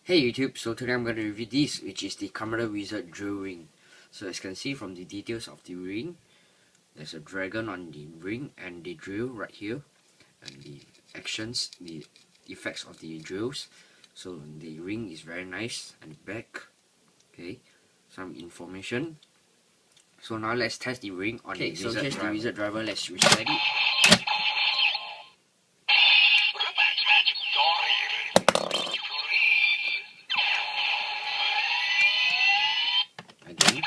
Hey YouTube, so today I'm going to review this, which is the Kamen Rider Wizard drill ring. So as you can see from the details of the ring, there's a dragon on the ring and the drill right here, and the actions, the effects of the drills. So the ring is very nice, and the back, okay, some information. So now let's test the ring on the wizard driver. The wizard driver. Let's reset it. Again.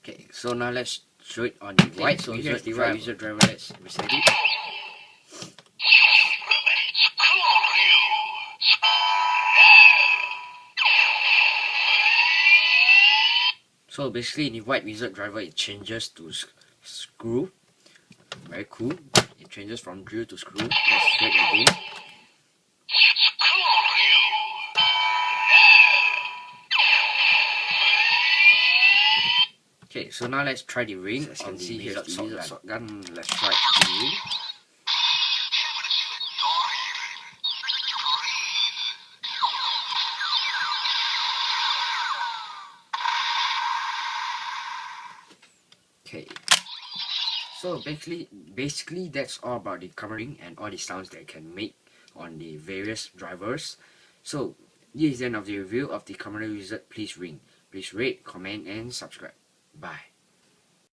Okay, so now let's show it on the white wizard driver. Let's reset it. So basically in the white wizard driver it changes to screw. Very cool. It changes from drill to screw. Let's show it again. Okay, so now let's try the ring. As you can see here, the wizard shotgun. Let's try the ring. Okay, so basically that's all about the Kamen ring and all the sounds that it can make on the various drivers. So this is the end of the review of the Kamen Rider Wizard. Please rate, comment and subscribe. Bye.